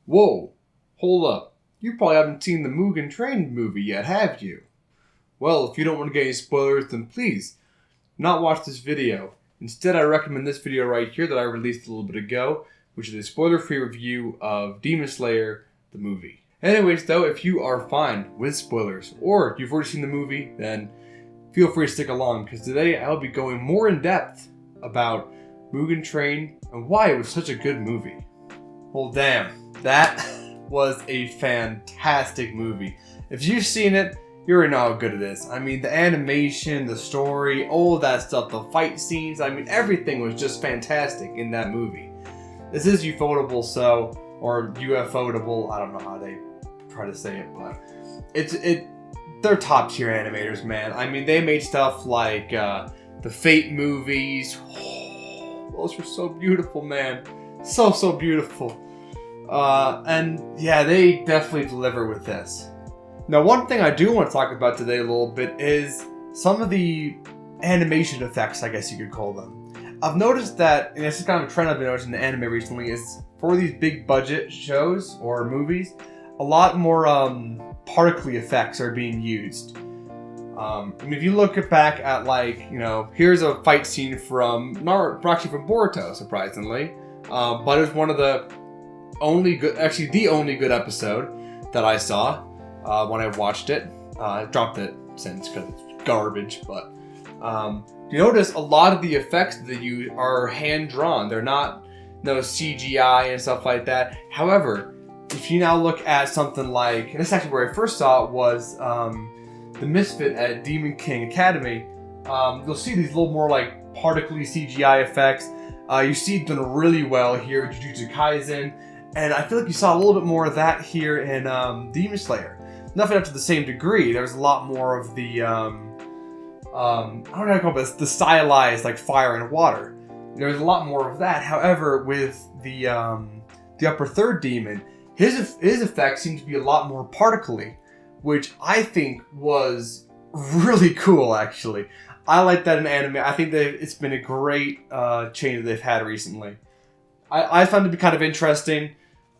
Whoa, hold up. You probably haven't seen the Mugen Train movie yet, have you? Well, if you don't want to get any spoilers, then please, not watch this video. Instead, I recommend this video right here that I released a little bit ago, which is a spoiler-free review of Demon Slayer, the movie. Anyways, though, if you are fine with spoilers, or you've already seen the movie, then feel free to stick along, because today I'll be going more in depth about Mugen Train and why it was such a good movie. Well, damn, that was a fantastic movie. If you've seen it, you already know how good it is. I mean, the animation, the story, all of that stuff, the fight scenes, I mean, everything was just fantastic in that movie. This is ufotable, or UFO-table, I don't know how they try to say it, but they're top tier animators, man. I mean, they made stuff like the Fate movies. Oh, those were so beautiful, man. So beautiful. And yeah, they definitely deliver with this. Now, one thing I do want to talk about today a little bit is some of the animation effects, I guess you could call them. I've noticed that, and this is kind of a trend I've been noticing in anime recently, is for these big budget shows or movies, a lot more particle effects are being used. I mean, if you look back at, like, you know, here's a fight scene from Boruto, surprisingly, but it was one of the only good, actually the only good episode that I saw when I watched it. I dropped it since because it's garbage, but you notice a lot of the effects that they use are hand drawn. They're not CGI and stuff like that. However, if you now look at something like, and this is actually where I first saw it, was the Misfit at Demon King Academy. You'll see these little more like particle CGI effects. You see it done really well here in Jujutsu Kaisen, and I feel like you saw a little bit more of that here in Demon Slayer. Nothing up to the same degree. There's a lot more of the I don't know how to call this, the stylized like fire and water. There's a lot more of that. However, with the upper third demon, his effects seem to be a lot more particle-y, which I think was really cool, actually. I like that in anime. I think that it's been a great change that they've had recently. I found it to be kind of interesting.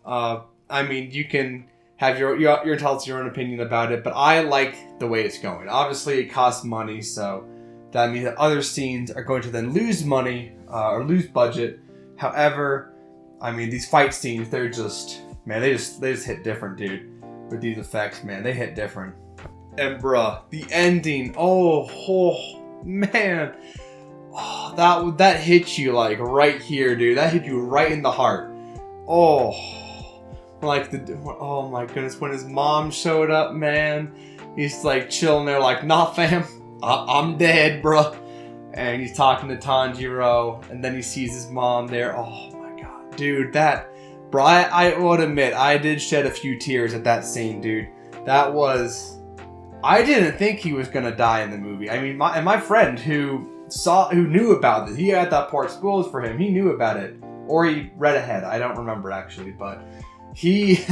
I mean, you can have you're entitled to your own opinion about it, but I like the way it's going. Obviously, it costs money, so that means that other scenes are going to then lose money or lose budget. However, I mean, these fight scenes, they're just, man, they just hit different, dude. With these effects, man, they hit different. And bruh, the ending, oh man, that hit you like right here, dude. That hit you right in the heart. Oh my goodness, when his mom showed up, man, he's like chilling there like, nah fam, I'm dead, bruh. And he's talking to Tanjiro, and then he sees his mom there. Oh my god, dude, bro, I would admit, I did shed a few tears at that scene, dude. That was, I didn't think he was gonna die in the movie. I mean, my friend who knew about it, he had that part spoiled for him, he knew about it. Or he read ahead, I don't remember actually, but he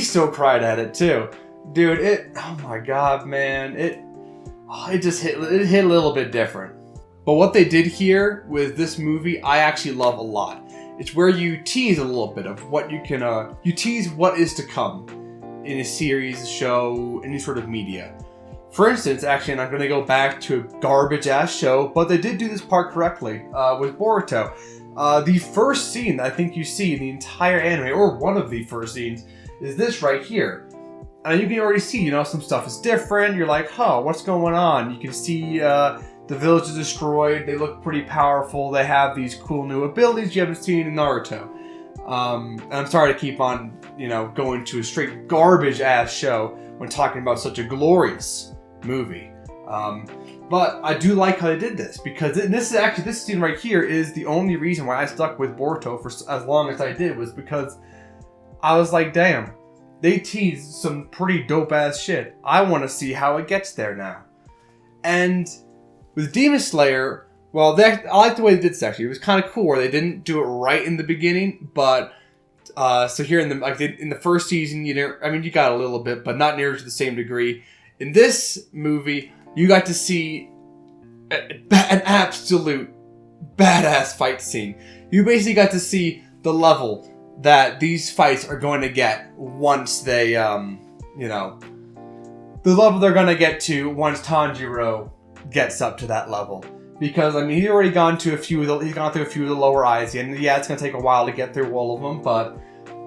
still cried at it too. Dude, oh my god, man, it just hit a little bit different. But what they did here with this movie, I actually love a lot. It's where you tease a little bit of what you can, you tease what is to come in a series, a show, any sort of media. For instance, actually, and I'm going to go back to a garbage-ass show, but they did do this part correctly with Boruto. The first scene that I think you see in the entire anime, or one of the first scenes, is this right here. And you can already see, some stuff is different. You're like, huh, what's going on? You can see the village is destroyed. They look pretty powerful. They have these cool new abilities you haven't seen in Naruto. And I'm sorry to keep on, going to a straight garbage-ass show when talking about such a glorious movie. But I do like how they did this, because this scene right here is the only reason why I stuck with Boruto for as long as I did, was because I was like, damn, they teased some pretty dope-ass shit. I want to see how it gets there now. And with Demon Slayer, well, I like the way they did this actually. It was kind of cool where they didn't do it right in the beginning, but so here in the first season, you got a little bit, but not near to the same degree. In this movie, you got to see an absolute badass fight scene. You basically got to see the level that these fights are going to get once they, you know, the level they're going to get to once Tanjiro gets up to that level. Because, I mean, he's already gone to he's gone through a few of the lower eyes, and yeah, it's going to take a while to get through all of them, but,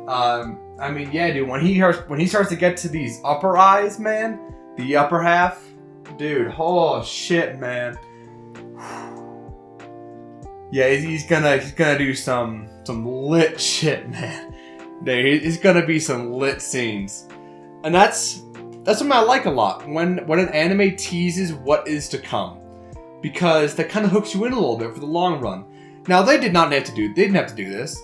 I mean, yeah, dude, when he starts to get to these upper eyes, man, the upper half, dude, oh, shit, man. Yeah, he's gonna do some lit shit, man. There's gonna be some lit scenes. And that's something I like a lot, when an anime teases what is to come. Because that kind of hooks you in a little bit for the long run. Now, they didn't have to do this.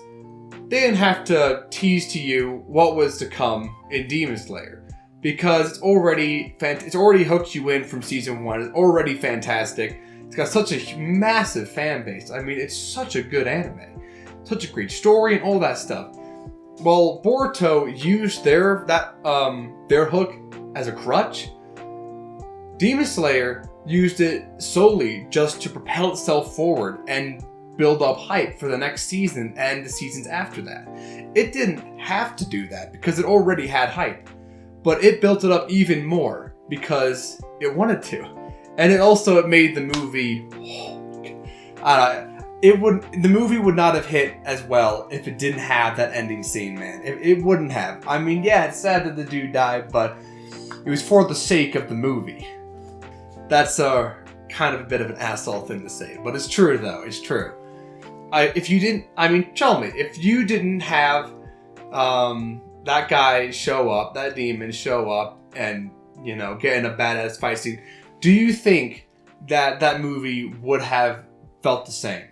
They didn't have to tease to you what was to come in Demon Slayer. Because it's already hooked you in from season 1. It's already fantastic. It's got such a massive fan base. I mean, it's such a good anime. Such a great story and all that stuff. Well, Boruto used their hook as a crutch. Demon Slayer used it solely just to propel itself forward and build up hype for the next season and the seasons after that. It didn't have to do that because it already had hype. But it built it up even more because it wanted to. And it made the movie, the movie would not have hit as well if it didn't have that ending scene, man. It wouldn't have. I mean, yeah, it's sad that the dude died, but it was for the sake of the movie. That's kind of a bit of an asshole thing to say, but it's true though. It's true. Tell me, if you didn't have that guy show up, that demon show up, and get in a badass fight scene, do you think that movie would have felt the same?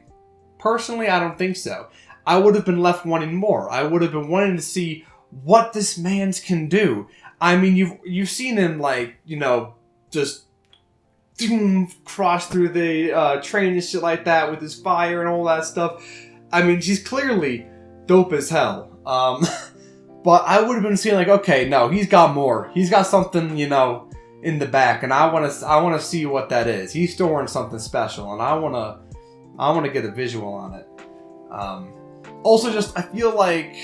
Personally, I don't think so. I would have been left wanting more. I would have been wanting to see what this man's can do. I mean, you've seen him just cross through the train and shit like that with his fire and all that stuff. I mean, he's clearly dope as hell. But I would have been seeing okay, no, he's got more. He's got something, in the back, and I want to see what that is. He's storing something special, and I want to get a visual on it. Also, I feel like,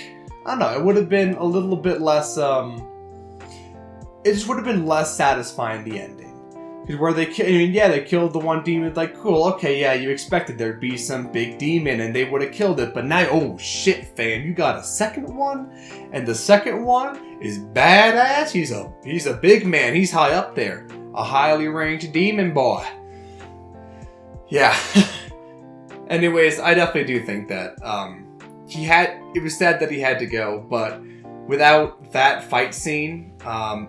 I don't know, it would have been a little bit less. It just would have been less satisfying, the ending. Where they killed the one demon. Cool, okay, yeah, you expected there'd be some big demon and they would have killed it, but now, oh shit, fam, you got a second one, and the second one is badass. He's a big man. He's high up there, a highly ranked demon boy. Yeah. Anyways, I definitely do think that it was sad that he had to go, but without that fight scene,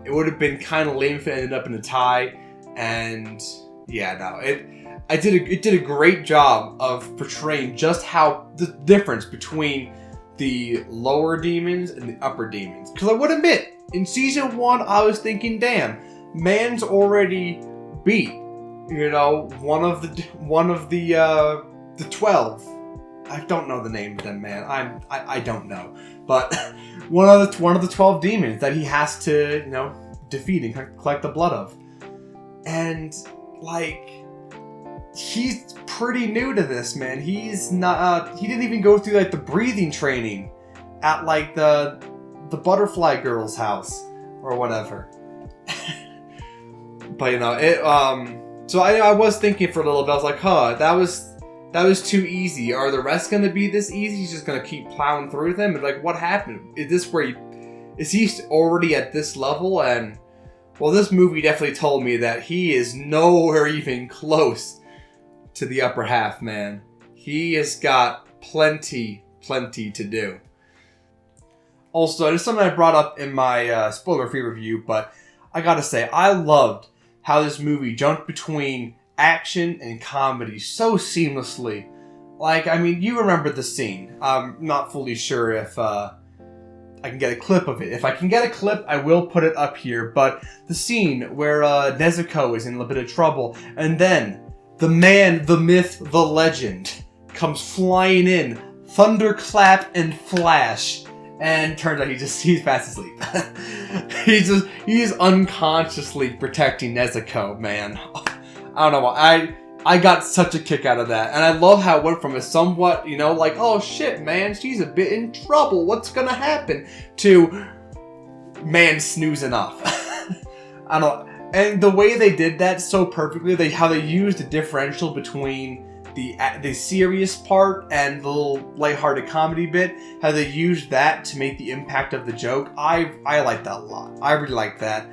it would have been kind of lame if it ended up in a tie. And yeah, no, it did a great job of portraying just how the difference between the lower demons and the upper demons. Because I would admit, in season 1, I was thinking, damn, man's already beat, one of the 12. I don't know the name of them, man. I don't know, but one of the 12 demons that he has to defeat and collect the blood of. And, he's pretty new to this, man. He's not, he didn't even go through, the breathing training at, the butterfly girl's house or whatever. But, so I was thinking for a little bit, I was like, that was too easy. Are the rest going to be this easy? He's just going to keep plowing through them? And, what happened? Is he already at this level? And, well, this movie definitely told me that he is nowhere even close to the upper half, man. He has got plenty to do. Also, there's something I brought up in my spoiler-free review, but I gotta say, I loved how this movie jumped between action and comedy so seamlessly. You remember the scene. I'm not fully sure if I can get a clip of it. If I can get a clip, I will put it up here. But the scene where Nezuko is in a bit of trouble, and then the man, the myth, the legend comes flying in, thunderclap and flash, and turns out he's fast asleep. He's unconsciously protecting Nezuko, man. I don't know why. I got such a kick out of that. And I love how it went from a somewhat, like, oh shit, man, she's a bit in trouble. What's gonna happen? To, man, snoozing off. I don't. And the way they did that so perfectly, how they used the differential between the serious part and the little lighthearted comedy bit, how they used that to make the impact of the joke, I like that a lot. I really like that.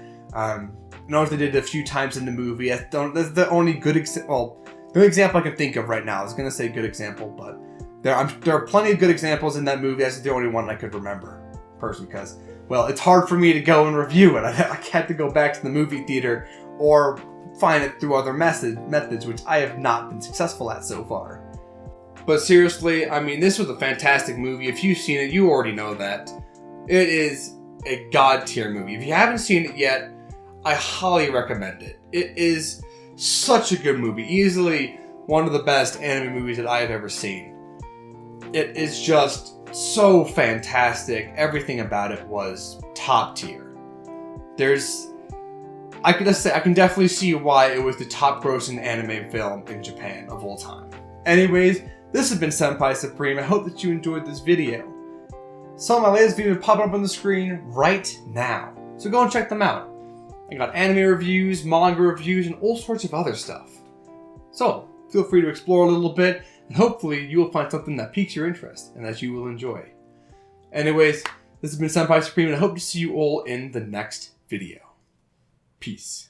Notice they did it a few times in the movie. That's the only good example. Well, the only example I can think of right now. I was gonna say good example, but there are plenty of good examples in that movie. That's the only one I could remember, personally, because, well, it's hard for me to go and review it. I had to go back to the movie theater or find it through other methods, which I have not been successful at so far. But seriously, I mean, this was a fantastic movie. If you've seen it, you already know that. It is a god tier movie. If you haven't seen it yet, I highly recommend it. It is such a good movie. Easily one of the best anime movies that I have ever seen. It is just so fantastic. Everything about it was top tier. I can definitely see why it was the top grossing anime film in Japan of all time. Anyways, this has been Senpai Supreme. I hope that you enjoyed this video. Some of my latest videos are popping up on the screen right now, so go and check them out. I got anime reviews, manga reviews, and all sorts of other stuff. So, feel free to explore a little bit, and hopefully you will find something that piques your interest and that you will enjoy. Anyways, this has been Senpai Supreme, and I hope to see you all in the next video. Peace.